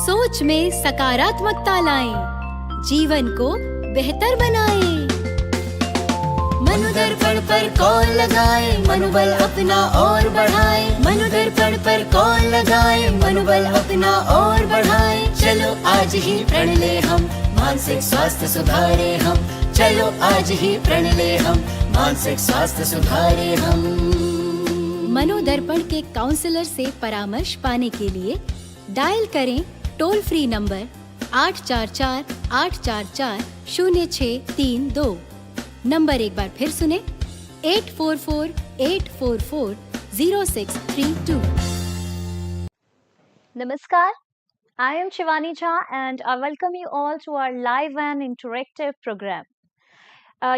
सोच में सकारात्मकता लाएं, जीवन को बेहतर बनाएं। मनोदर्पण पर कॉल लगाएं, मनोबल अपना और बढ़ाएं। मनोदर्पण पर कॉल लगाएं, मनोबल अपना और बढ़ाएं। चलो आज ही प्रण ले हम, मानसिक स्वास्थ्य सुधारे हम। चलो आज ही प्रण ले हम, मानसिक स्वास्थ्य सुधारे हम। मनोदर्पण के काउंसलर से परामर्श पाने के लिए डायल करें टोल फ्री नंबर 844-844-0632। नंबर एक बार फिर सुने 844-844-0632। Namaskar, I am Shivani Jha and I welcome you all to our live and interactive program.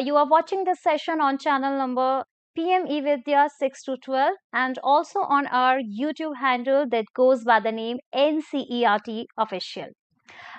You are watching this session on channel number PM eVidya 6 to 12 and also on our YouTube handle that goes by the name NCERT Official.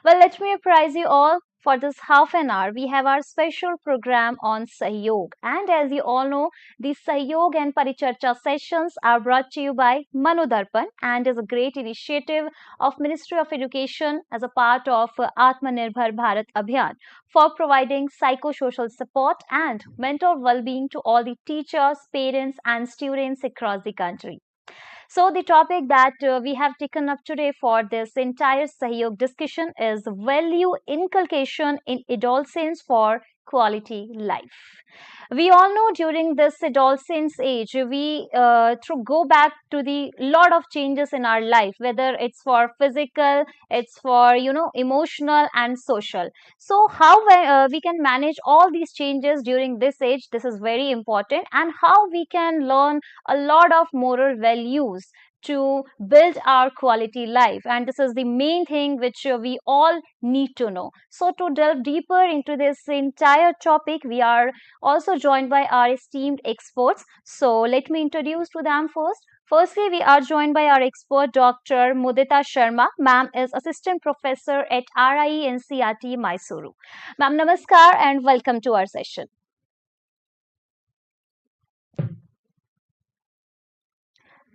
Well, let me apprise you all. For this half an hour, we have our special program on Sahyog. And as you all know, the Sahyog and Paricharcha sessions are brought to you by Manodarpan and is a great initiative of Ministry of Education as a part of Atmanirbhar Bharat Abhiyan for providing psychosocial support and mental well-being to all the teachers, parents and students across the country. So the topic that we have taken up today for this entire Sahyog discussion is value inculcation in adolescence for quality life. We all know during this adolescence age, we go back to the lot of changes in our life, whether it's for physical, it's for, emotional and social. So how we can manage all these changes during this age, this is very important, and how we can learn a lot of moral values to build our quality life, and this is the main thing which we all need to know. So to delve deeper into this entire topic, we are also joined by our esteemed experts. So let me introduce to them first. Firstly, we are joined by our expert, Dr. Mudita Sharma. Ma'am is Assistant Professor at RIE NCERT, Mysuru. Ma'am, namaskar and welcome to our session.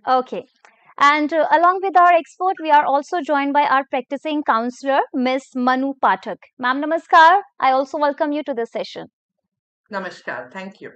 Okay. And along with our expert, we are also joined by our practicing counselor, Miss Manu Pathak. Ma'am, namaskar. I also welcome you to this session. Namaskar. Thank you.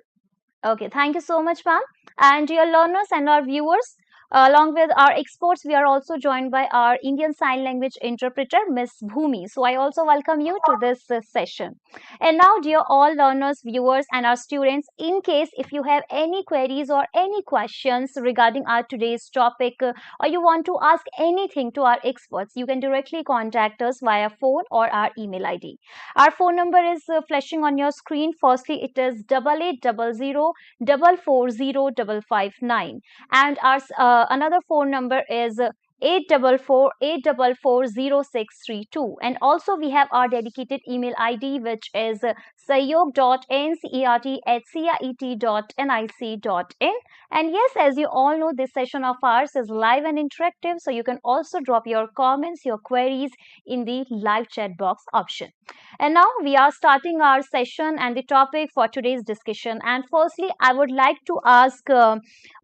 Okay, thank you so much, ma'am. And dear learners and our viewers, along with our experts, we are also joined by our Indian Sign Language interpreter, Miss Bhumi. So I also welcome you to this session. And now, dear all learners, viewers, and our students, in case if you have any queries or any questions regarding our today's topic, or you want to ask anything to our experts, you can directly contact us via phone or our email ID. Our phone number is flashing on your screen. Firstly, it is 8800440559, and our another phone number is 844-844-0632, and also we have our dedicated email ID which is sahyog.ncert@ciet.nic.in. And yes, as you all know, this session of ours is live and interactive, so you can also drop your comments, your queries in the live chat box option. And now we are starting our session and the topic for today's discussion. And firstly, I would like to ask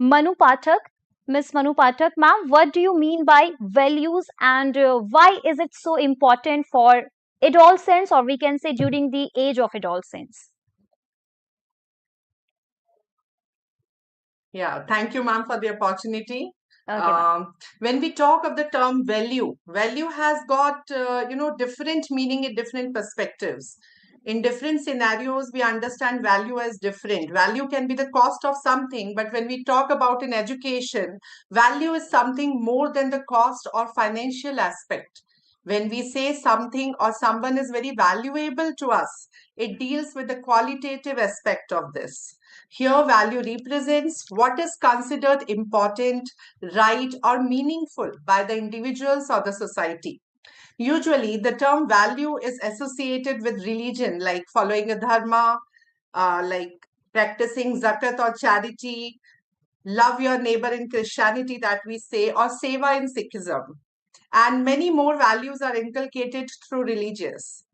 Manu Pathak. Miss Manu Pathak, ma'am, what do you mean by values, and why is it so important for adolescents, or we can say during the age of adolescence? Yeah, thank you, ma'am, for the opportunity. Okay, When we talk of the term value has got, different meaning in different perspectives. In different scenarios, we understand value as different. Value can be the cost of something, but when we talk about in education, value is something more than the cost or financial aspect. When we say something or someone is very valuable to us, it deals with the qualitative aspect of this. Here, value represents what is considered important, right, or meaningful by the individuals or the society. Usually, the term value is associated with religion, like following a dharma, like practicing zakat or charity, love your neighbor in Christianity that we say, or seva in Sikhism. And many more values are inculcated through religious.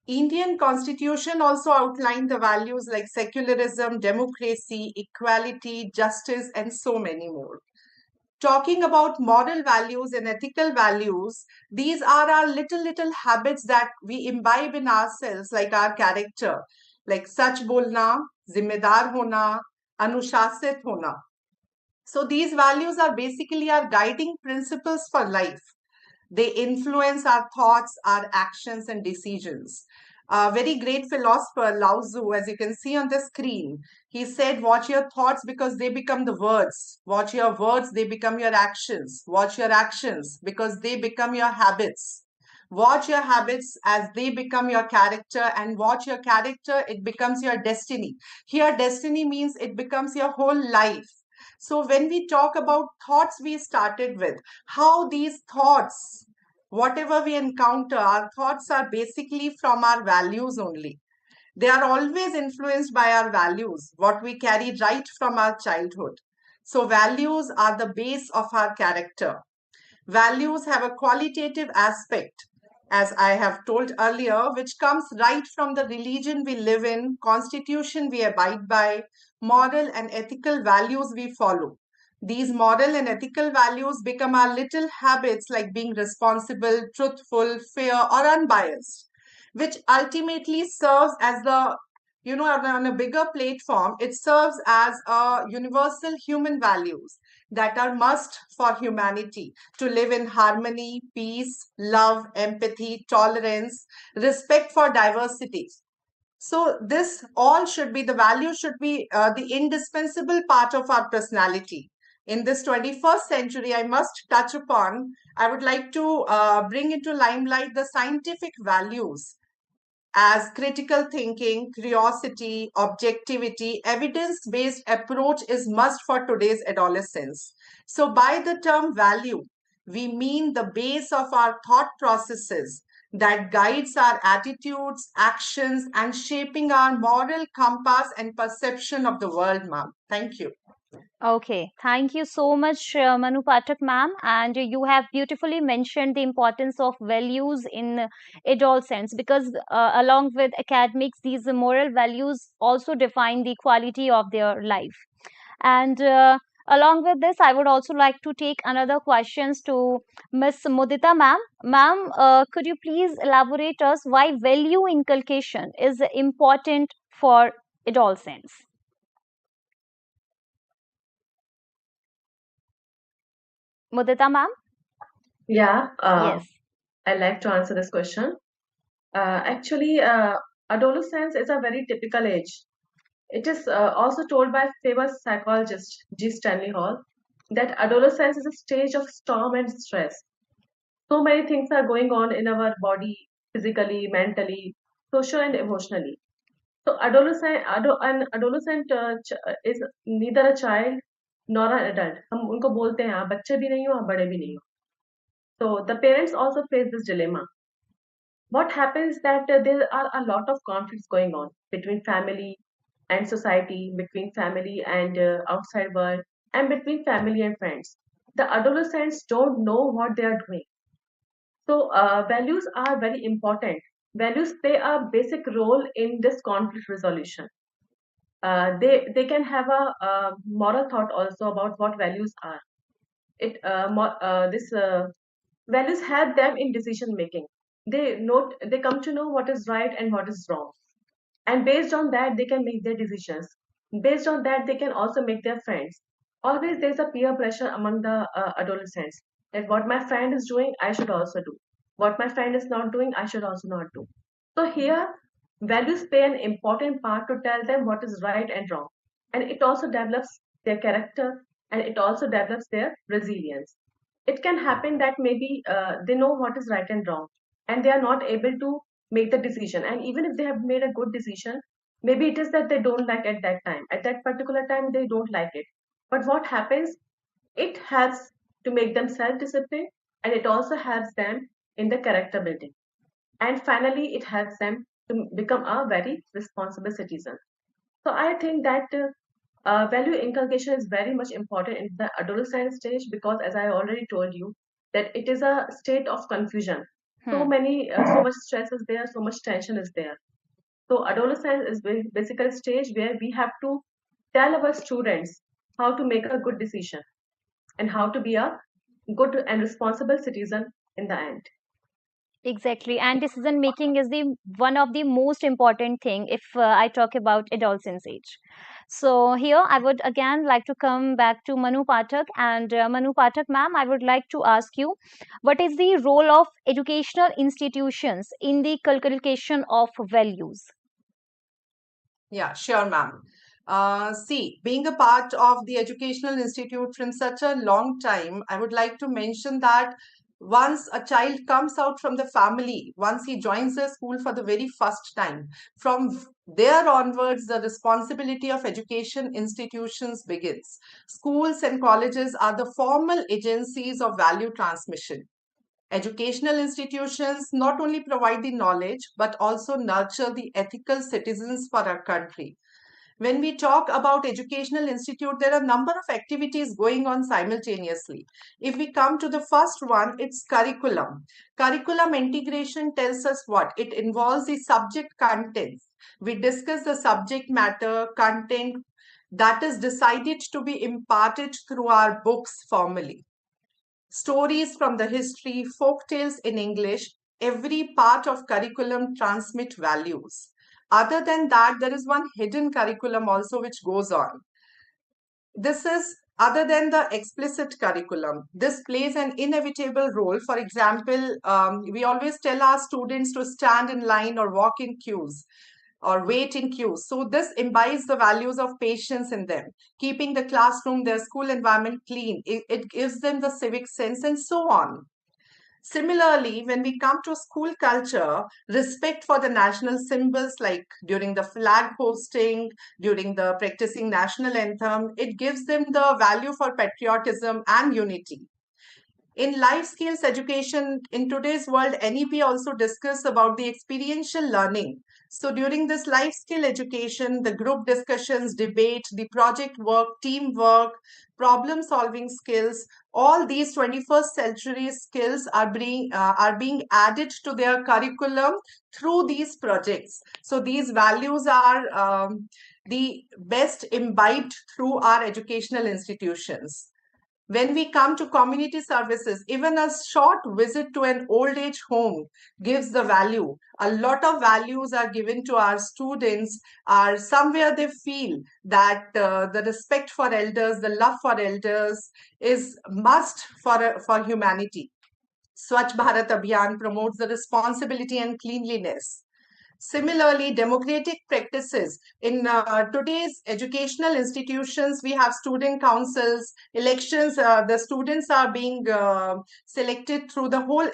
Indian constitution also outlined the values like secularism, democracy, equality, justice, and so many more. Talking about moral values and ethical values, these are our little habits that we imbibe in ourselves, like our character, like sach bolna, zimmedar hona, anushasит hona. So these values are basically our guiding principles for life. They influence our thoughts, our actions, and decisions. A very great philosopher, Lao Tzu, as you can see on the screen, he said, watch your thoughts because they become the words. Watch your words, they become your actions. Watch your actions because they become your habits. Watch your habits as they become your character, and watch your character, it becomes your destiny. Here, destiny means it becomes your whole life. So, when we talk about thoughts, we started with how these thoughts, whatever we encounter, our thoughts are basically from our values only. They are always influenced by our values, what we carry right from our childhood. So, values are the base of our character. Values have a qualitative aspect, as I have told earlier, which comes right from the religion we live in, constitution we abide by, moral and ethical values we follow. These moral and ethical values become our little habits like being responsible, truthful, fair, or unbiased, which ultimately serves as the, on a bigger platform, it serves as a universal human values that are must for humanity to live in harmony, peace, love, empathy, tolerance, respect for diversity. So this all should be, the value should be the indispensable part of our personality. In this 21st century, I must touch upon, I would like to bring into limelight the scientific values as critical thinking, curiosity, objectivity, evidence based approach is must for today's adolescents. So, by the term value, we mean the base of our thought processes that guides our attitudes, actions, and shaping our moral compass and perception of the world, ma'am. Thank you. Okay, thank you so much, Manu Pathak ma'am. And you have beautifully mentioned the importance of values in adolescence because, along with academics, these moral values also define the quality of their life. And along with this, I would also like to take another questions to Miss Mudita ma'am. Ma'am, could you please elaborate us why value inculcation is important for adolescents? Mudita ma'am? Yeah, Yes. I like to answer this question. Actually, adolescence is a very typical age. It is also told by famous psychologist G. Stanley Hall that adolescence is a stage of storm and stress. So many things are going on in our body, physically, mentally, social, and emotionally. So, an adolescent is neither a child nor an adult. हम उनको बोलते हैं आप बच्चे भी नहीं हो आप बड़े भी नहीं हो. So the parents also face this dilemma. What happens that there are a lot of conflicts going on between family and society, between family and outside world, and between family and friends. The adolescents don't know what they are doing. So values are very important. Values play a basic role in this conflict resolution. They can have a moral thought also about what values are. This values help them in decision making. They come to know what is right and what is wrong, and based on that they can make their decisions. Based on that they can also make their friends. Always there's a peer pressure among the adolescents that what my friend is doing I should also do, what my friend is not doing I should also not do. So here values play an important part to tell them what is right and wrong, and it also develops their character, and it also develops their resilience. It can happen that maybe they know what is right and wrong and they are not able to make the decision, and even if they have made a good decision, maybe it is that they don't like at that time, at that particular time they don't like it. But what happens, it helps to make them self-disciplined, and it also helps them in the character building, and finally it helps them to become a very responsible citizen. So I think that value inculcation is very much important in the adolescent stage because, as I already told you, that it is a state of confusion. So Hmm. many, so much stress is there, so much tension is there. So adolescence is basically a stage where we have to tell our students how to make a good decision, and how to be a good and responsible citizen in the end. Exactly, and decision making is the one of the most important thing if I talk about adolescence age. So here I would again like to come back to Manu Pathak, and Manu Pathak, ma'am, I would like to ask you, what is the role of educational institutions in the cultivation of values? Yeah, sure, ma'am. See, being a part of the educational institute from such a long time, I would like to mention that once a child comes out from the family, once he joins the school for the very first time, from there onwards, the responsibility of education institutions begins. Schools and colleges are the formal agencies of value transmission. Educational institutions not only provide the knowledge but also nurture the ethical citizens for our country. When we talk about educational institute, there are a number of activities going on simultaneously. If we come to the first one, it's curriculum. Curriculum integration tells us what? It involves the subject contents. We discuss the subject matter, content that is decided to be imparted through our books formally. Stories from the history, folk tales in English, every part of curriculum transmit values. Other than that, there is one hidden curriculum also which goes on. This is other than the explicit curriculum. This plays an inevitable role. For example, we always tell our students to stand in line or walk in queues or wait in queues. So this imbibes the values of patience in them, keeping the classroom, their school environment clean. It gives them the civic sense and so on. Similarly, when we come to school culture, respect for the national symbols, like during the flag hosting, during the practicing national anthem, it gives them the value for patriotism and unity. In life skills education in today's world, NEP also discuss about the experiential learning. So during this life skill education, the group discussions, debate, the project work, teamwork, problem solving skills, all these 21st century skills are being added to their curriculum through these projects. So these values are the best imbibed through our educational institutions. When we come to community services, even a short visit to an old age home gives the value. A lot of values are given to our students, are somewhere they feel that the respect for elders, the love for elders is must for humanity. Swachh Bharat Abhiyan promotes the responsibility and cleanliness. Similarly, democratic practices. In today's educational institutions, we have student councils, elections. The students are being selected through the whole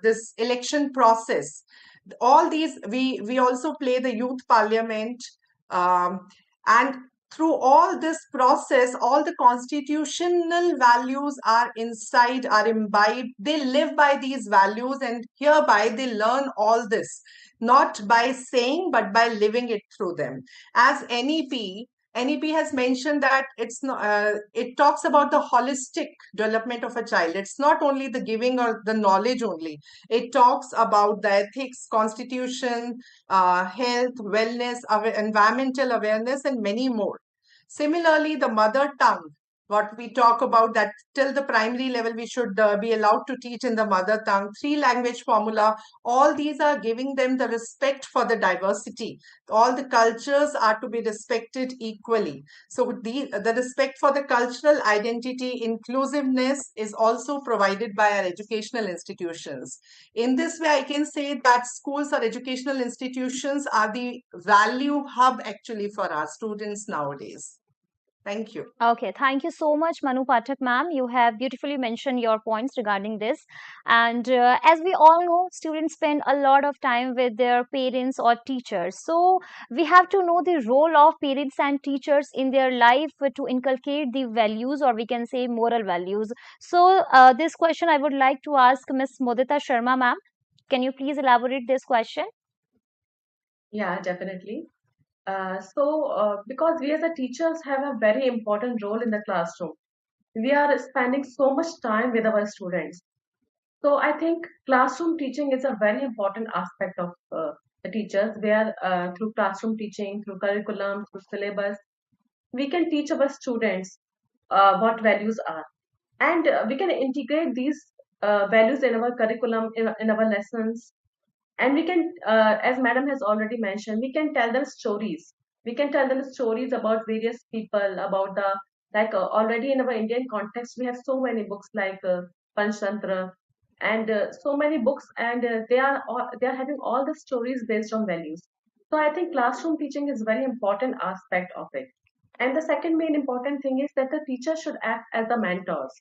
this election process. All these, we also play the youth parliament, and through all this process, all the constitutional values are inside, are imbibed. They live by these values, and hereby they learn all this not by saying but by living it through them. As NEP has mentioned that it's not, it talks about the holistic development of a child. It's not only the giving or the knowledge only. It talks about the ethics, constitution, health, wellness, environmental awareness, and many more. Similarly, the mother tongue, what we talk about, that till the primary level we should be allowed to teach in the mother tongue, three language formula, all these are giving them the respect for the diversity. All the cultures are to be respected equally. So the respect for the cultural identity, inclusiveness is also provided by our educational institutions. In this way, I can say that schools or educational institutions are the value hub actually for our students nowadays. Thank you. Okay, thank you so much, Manu Pathak, ma'am. You have beautifully mentioned your points regarding this. And as we all know, students spend a lot of time with their parents or teachers. So we have to know the role of parents and teachers in their life to inculcate the values, or we can say moral values. So this question I would like to ask Miss Mudita Sharma, ma'am. Can you please elaborate this question? Yeah, definitely. Because we as a teachers have a very important role in the classroom, we are spending so much time with our students. So I think classroom teaching is a very important aspect of the teachers, where through classroom teaching, through curriculum, through syllabus, we can teach our students what values are. And we can integrate these values in our curriculum, in our lessons. And we can, as madam has already mentioned, we can tell them stories. We can tell them stories about various people, about the, like, already in our Indian context we have so many books like Panchtantra, and so many books, and they are having all the stories based on values. So I think classroom teaching is very important aspect of it. And the second main important thing is that the teacher should act as the mentors.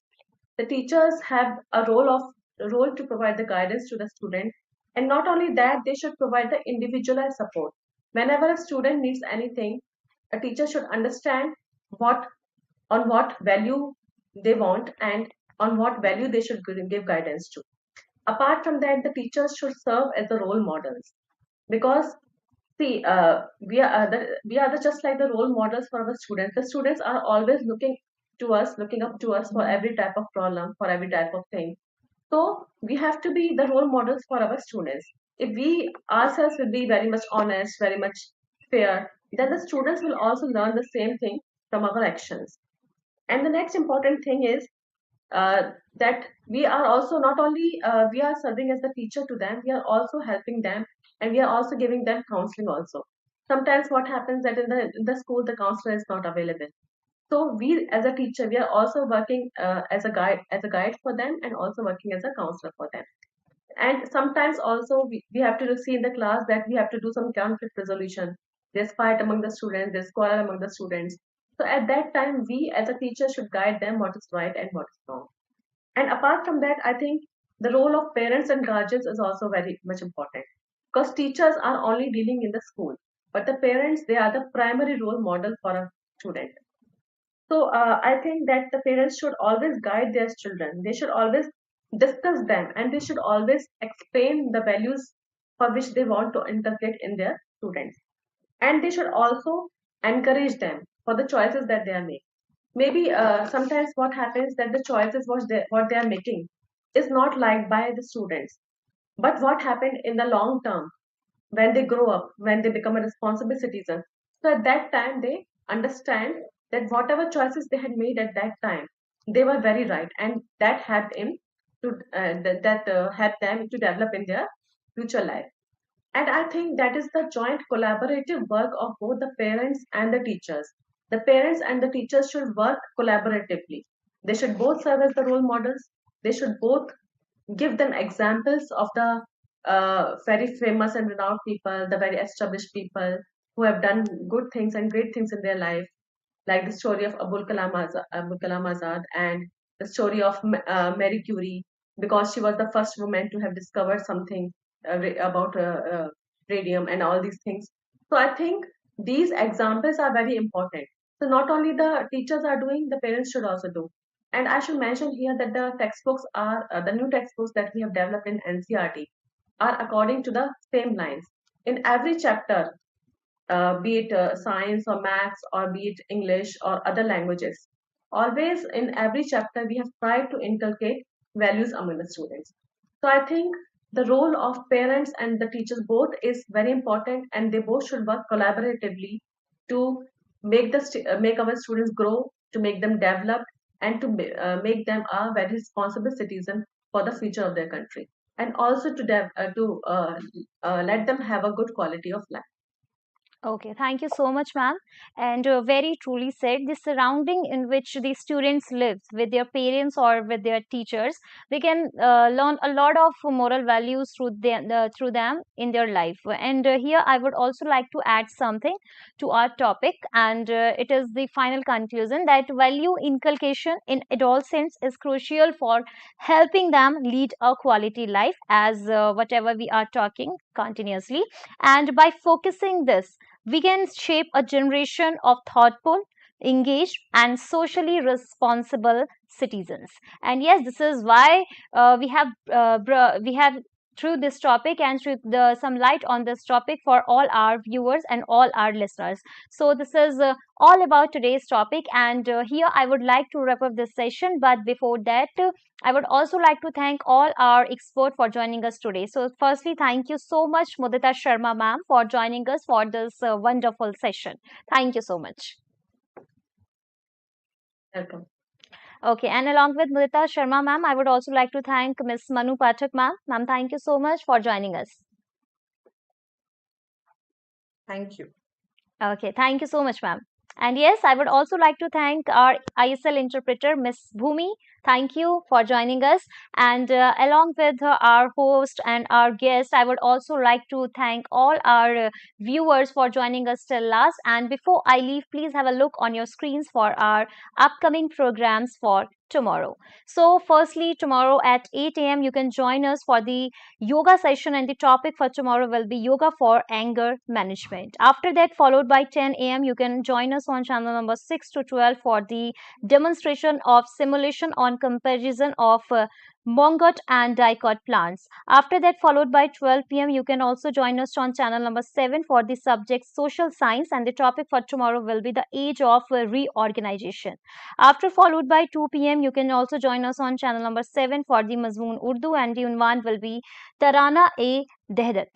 The teachers have a role to provide the guidance to the student, and not only that, they should provide the individualized support. Whenever a student needs anything, a teacher should understand what on what value they want, and on what value they should give guidance to. Apart from that, the teachers should serve as the role models, because see, we are just like the role models for our students. The students are always looking up to us for every type of problem, for every type of thing. So we have to be the role models for our students. If we ourselves will be very much honest, very much fair, then the students will also learn the same thing from our actions. And the next important thing is that we are also not only we are serving as the teacher to them, we are also helping them, and we are also giving them counseling also. Sometimes what happens that in the school the counselor is not available, so we as a teacher we are also working as a guide for them, and also working as a counselor for them. And sometimes also we have to see in the class that we have to do some conflict resolution. There's fight among the students, there's quarrel among the students. So at that time we as a teacher should guide them what is right and what is wrong. And apart from that, I think the role of parents and guardians is also very much important, because teachers are only dealing in the school, but the parents, they are the primary role model for a student. So I think that the parents should always guide their children. They should always discuss them, and they should always explain the values for which they want to inculcate in their students. And they should also encourage them for the choices that they are making. Maybe sometimes what happens that the choices what they are making is not liked by the students, but what happened in the long term, when they grow up, when they become a responsible citizen, so at that time they understand that whatever choices they had made at that time, they were very right, and that helped him to helped them to develop in their future life. And I think that is the joint collaborative work of both the parents and the teachers. The parents and the teachers should work collaboratively. They should both serve as the role models. They should both give them examples of the very famous and renowned people, the very established people who have done good things and great things in their life, like the story of Abul Kalam Azad, and the story of Marie Curie, because she was the first woman to have discovered something about radium and all these things. So I think these examples are very important. So not only the teachers are doing, the parents should also do. And I should mention here that the textbooks are the new textbooks that we have developed in NCRT are according to the same lines. In every chapter, be it science or maths or be it English or other languages. Always in every chapter, we have tried to inculcate values among the students. So I think the role of parents and the teachers both is very important, and they both should work collaboratively to make our students grow, to make them develop, and to make them a very responsible citizen for the future of their country, and also to let them have a good quality of life. Okay, thank you so much, ma'am. And very truly said, the surrounding in which the students live with their parents or with their teachers, they can learn a lot of moral values through them in their life. And here, I would also like to add something to our topic, and it is the final conclusion that value inculcation in adolescents is crucial for helping them lead a quality life, as whatever we are talking continuously. And by focusing this, we can shape a generation of thoughtful, engaged, and socially responsible citizens. And yes, this is why we have through this topic and through some light on this topic for all our viewers and all our listeners. So this is all about today's topic, and here I would like to wrap up this session. But before that, I would also like to thank all our experts for joining us today. So, firstly, thank you so much, Mudita Sharma ma'am, for joining us for this wonderful session. Thank you so much. Welcome. Okay, and along with Mudita Sharma ma'am, I would also like to thank Miss Manu Pathak ma'am. Ma'am, thank you so much for joining us. Thank you. Okay, thank you so much, ma'am. And yes, I would also like to thank our ISL interpreter, Miss Bhumi. Thank you for joining us. And along with our host and our guest, I would also like to thank all our viewers for joining us till last. And before I leave, please have a look on your screens for our upcoming programs for tomorrow. So, firstly, tomorrow at 8 a.m., you can join us for the yoga session, and the topic for tomorrow will be yoga for anger management. After that, followed by 10 a.m., you can join us on channel number 6 to 12 for the demonstration of simulation on comparison of mongot and dicot plants. After that, followed by 12 p.m., you can also join us on channel number 7 for the subject social science, and the topic for tomorrow will be the age of reorganization. After followed by 2 p.m., you can also join us on channel number 7 for the Mazmoon Urdu, and the unwan will be Tarana A Dehdat.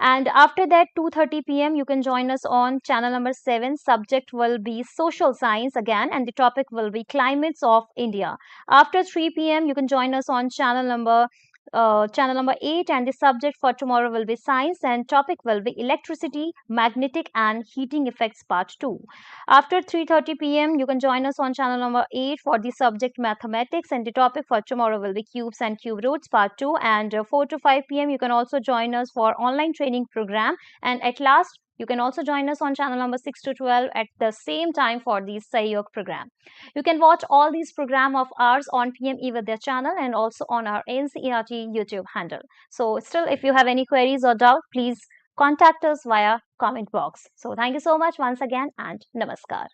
And after that, 2:30 p.m., you can join us on channel number 7. Subject will be social science again, and the topic will be climates of India. After 3 p.m., you can join us on channel number 8, and the subject for tomorrow will be science, and topic will be electricity, magnetic and heating effects part 2. After 3:30 p.m., you can join us on channel number 8 for the subject mathematics, and the topic for tomorrow will be cubes and cube roots part 2. And 4 to 5 p.m., you can also join us for online training program. And at last, you can also join us on channel number 6 to 12 at the same time for the Sahyog program. You can watch all these program of ours on PME with their channel and also on our NCERT YouTube handle. So still, if you have any queries or doubt, please contact us via comment box. So thank you so much once again, and namaskar.